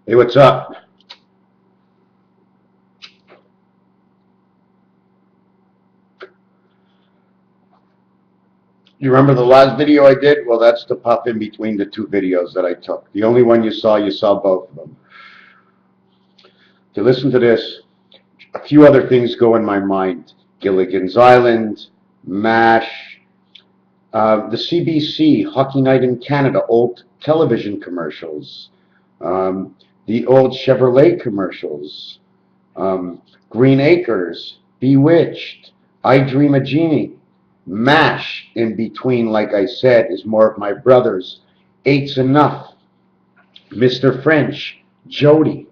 Hey, what's up? You remember the last video I did? Well, that's the puff in between the two videos that I took. The only one you saw both of them. To listen to this, a few other things go in my mind. Gilligan's Island, MASH, the CBC, Hockey Night in Canada, old television commercials, the old Chevrolet commercials, Green Acres, Bewitched, I Dream a Genie, MASH in between, like I said, is more of my brother's. Eight's Enough, Mr. French, Jody.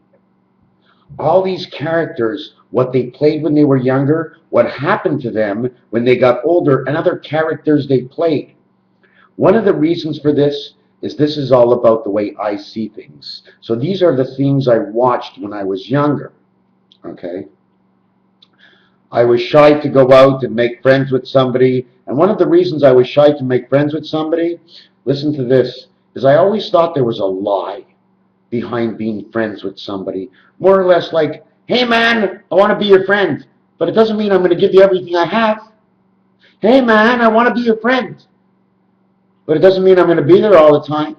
All these characters, what they played when they were younger, what happened to them when they got older, and other characters they played. One of the reasons for this is all about the way I see things. So these are the things I watched when I was younger. Okay? I was shy to go out and make friends with somebody. And one of the reasons I was shy to make friends with somebody, listen to this, is I always thought there was a lie behind being friends with somebody. More or less like, hey man, I want to be your friend, but it doesn't mean I'm going to give you everything I have. Hey man, I want to be your friend, but it doesn't mean I'm going to be there all the time.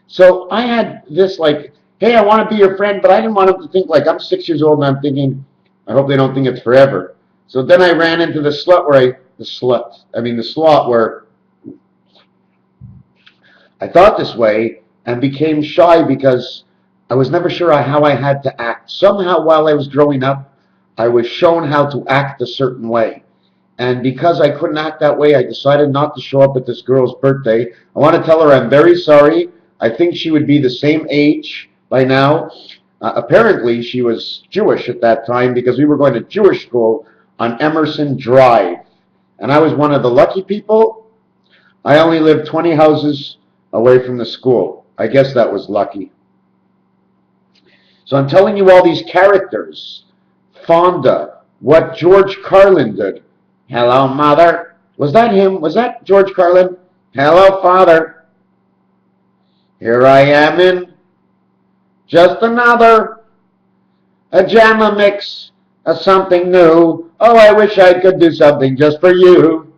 So I had this like, hey, I want to be your friend, but I didn't want them to think like I'm 6 years old and I'm thinking, I hope they don't think it's forever. So then I ran into the slot where I thought this way and became shy because I was never sure how I had to act. Somehow while I was growing up, I was shown how to act a certain way. And because I couldn't act that way, I decided not to show up at this girl's birthday. I want to tell her I'm very sorry. I think she would be the same age by now. Apparently, she was Jewish at that time because we were going to Jewish school on Emerson Drive. And I was one of the lucky people. I only lived 20 houses away from the school. I guess that was lucky. So I'm telling you all these characters. Fonda, what George Carlin did. Hello, Mother. Was that him? Was that George Carlin? Hello, Father. Here I am in just another, a jam mix of something new. Oh, I wish I could do something just for you.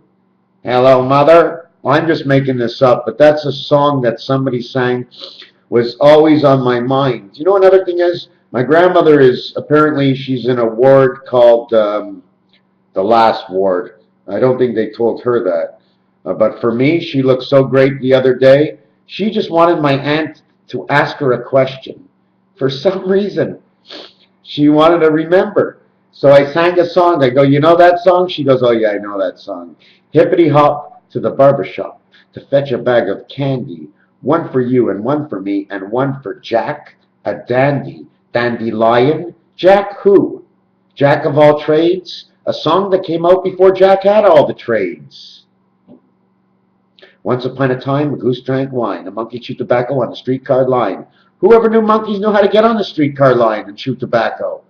Hello, Mother. Well, I'm just making this up, but that's a song that somebody sang, was always on my mind. You know, another thing is, my grandmother is, apparently, she's in a ward called the last ward. I don't think they told her that. But for me, she looked so great the other day. She just wanted my aunt to ask her a question. For some reason, she wanted to remember. So I sang a song. I go, you know that song? She goes, oh yeah, I know that song. Hippity hop to the barbershop to fetch a bag of candy. One for you and one for me and one for Jack, a dandy. Dandelion? Jack who? Jack of all trades? A song that came out before Jack had all the trades. Once upon a time, a goose drank wine. A monkey chewed tobacco on the streetcar line. Whoever knew monkeys knew how to get on the streetcar line and chew tobacco.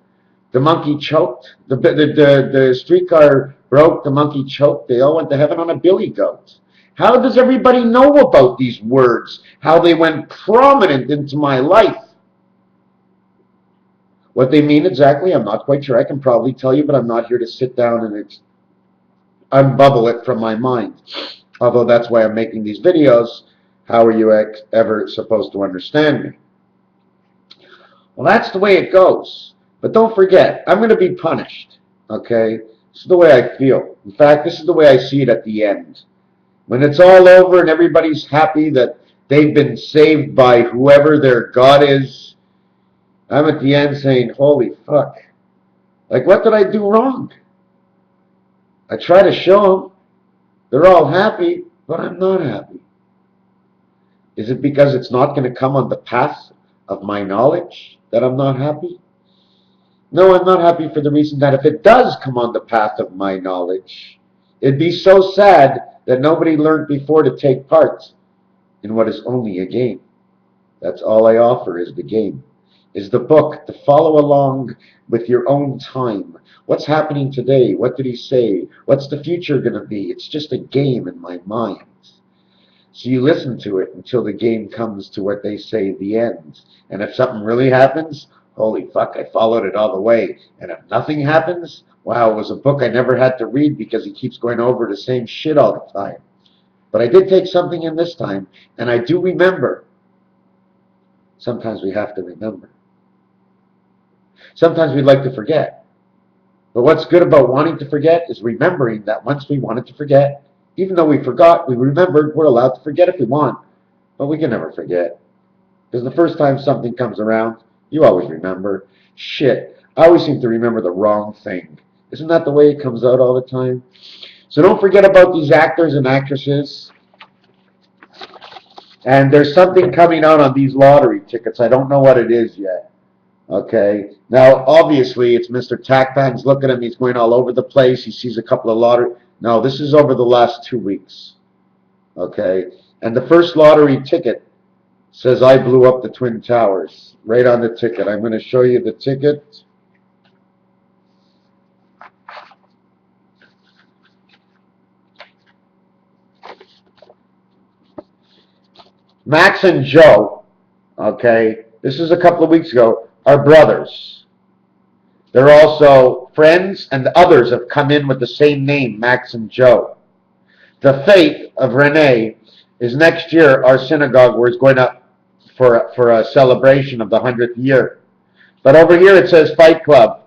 The monkey choked. The streetcar broke. The monkey choked. They all went to heaven on a billy goat. How does everybody know about these words? How they went prominent into my life? What they mean exactly, I'm not quite sure. I can probably tell you, but I'm not here to sit down and unbubble it from my mind. Although that's why I'm making these videos. How are you ever supposed to understand me? Well, that's the way it goes. But don't forget, I'm going to be punished. Okay? This is the way I feel. In fact, this is the way I see it at the end. When it's all over and everybody's happy that they've been saved by whoever their God is, I'm at the end saying, holy fuck. Like, what did I do wrong? I try to show them. They're all happy, but I'm not happy. Is it because it's not going to come on the path of my knowledge that I'm not happy? No, I'm not happy for the reason that if it does come on the path of my knowledge, it'd be so sad that nobody learned before to take part in what is only a game. That's all I offer is the game, is the book, to follow along with your own time. What's happening today? What did he say? What's the future going to be? It's just a game in my mind. So you listen to it until the game comes to what they say, the end. And if something really happens, holy fuck, I followed it all the way. And if nothing happens, wow, it was a book I never had to read because he keeps going over the same shit all the time. But I did take something in this time, and I do remember. Sometimes we have to remember. Sometimes we'd like to forget. But what's good about wanting to forget is remembering that once we wanted to forget, even though we forgot, we remembered, we're allowed to forget if we want, but we can never forget. Because the first time something comes around, you always remember. Shit, I always seem to remember the wrong thing. Isn't that the way it comes out all the time? So don't forget about these actors and actresses. And there's something coming out on these lottery tickets. I don't know what it is yet. Okay. Now, obviously, it's Mrtacpans. Look at him. He's going all over the place. He sees a couple of lottery. No, this is over the last 2 weeks. Okay. And the first lottery ticket says, I blew up the Twin Towers. Right on the ticket. I'm going to show you the ticket. Max and Joe, okay, this is a couple of weeks ago, are brothers. They're also friends, and the others have come in with the same name, Max and Joe. The fate of Renee is next year, our synagogue, where it's going up for a celebration of the 100th year. But over here it says Fight Club,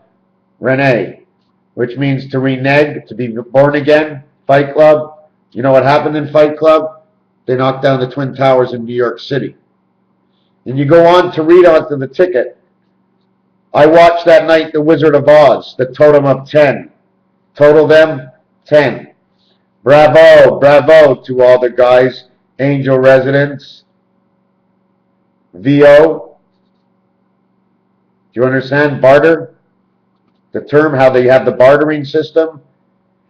Renee, which means to renege, to be born again, Fight Club. You know what happened in Fight Club? They knocked down the Twin Towers in New York City. And you go on to read onto the ticket. I watched that night The Wizard of Oz, the totem of 10. Total them, 10. Bravo, bravo to all the guys, Angel Residents, VO. Do you understand? Barter? The term, how they have the bartering system.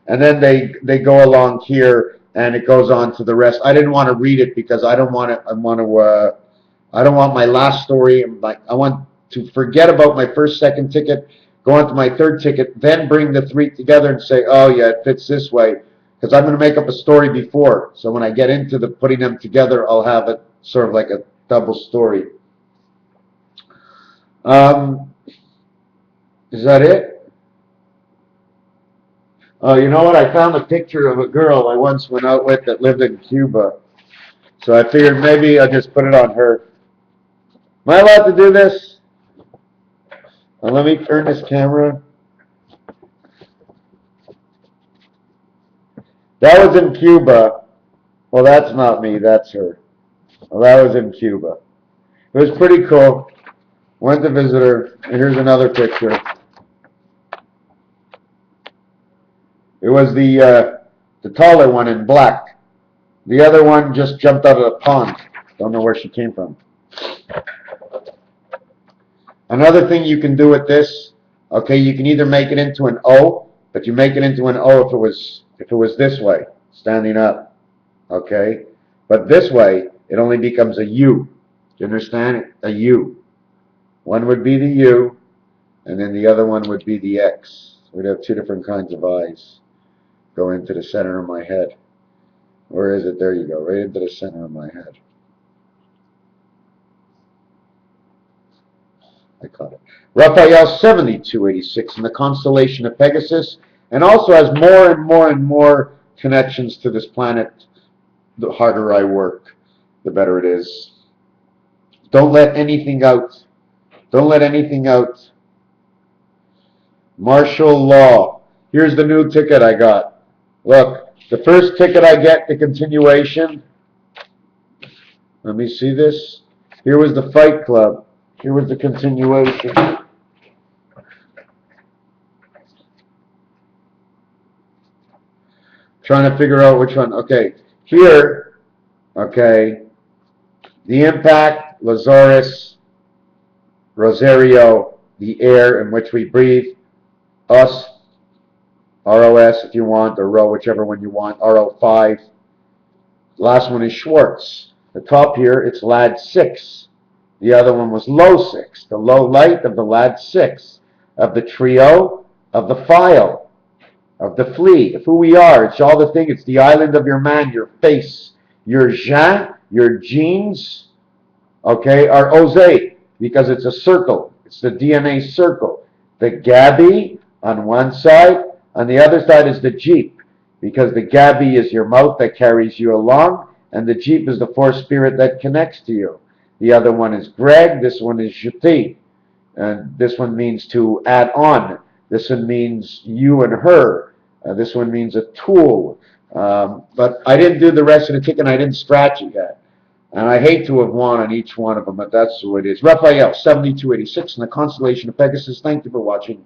And then they go along here, and it goes on to the rest. I didn't want to read it because I don't want my last story. I want to forget about my first, second ticket, go on to my third ticket, then bring the three together and say, oh yeah, it fits this way. Because I'm going to make up a story before. So when I get into the putting them together, I'll have it sort of like a double story. Is that it? Oh, you know what? I found a picture of a girl I once went out with that lived in Cuba. So I figured maybe I'll just put it on her. Am I allowed to do this? Well, let me turn this camera. That was in Cuba. Well, that's not me. That's her. Well, that was in Cuba. It was pretty cool. Went to visit her. And here's another picture. It was the taller one in black. The other one just jumped out of the pond. Don't know where she came from. Another thing you can do with this, okay, you can either make it into an O, but you make it into an O if it was this way, standing up, okay? But this way, it only becomes a U. Do you understand it? A U. One would be the U, and then the other one would be the X. We'd have two different kinds of eyes. Go into the center of my head. Where is it? There you go, right into the center of my head. I caught it. Raphael 7286 in the constellation of Pegasus, and also has more and more and more connections to this planet. The harder I work, the better it is. Don't let anything out. Don't let anything out. Martial law. Here's the new ticket I got. Look, the first ticket I get, the continuation. Let me see this. Here was the Fight Club. Here was the continuation. Trying to figure out which one. Okay, here, okay, the impact, Lazarus, Rosario, the air in which we breathe, us, ROS if you want, or Rho, whichever one you want, RO5. Last one is Schwartz. The top here, it's LAD 6. The other one was low 6, the low light of the LAD 6, of the trio, of the file, of the flea, of who we are. It's all the thing. It's the island of your man, your face. Your Jean, your genes, okay, are Ose, because it's a circle. It's the DNA circle. The Gabi on one side, on the other side is the Jeep, because the Gabi is your mouth that carries you along, and the Jeep is the force spirit that connects to you. The other one is Greg, this one is Jeté, and this one means to add on. This one means you and her. This one means a tool. But I didn't do the rest of the ticket, I didn't scratch it yet. And I hate to have won on each one of them, but that's the way it is. Raphael, 7286, in the constellation of Pegasus. Thank you for watching.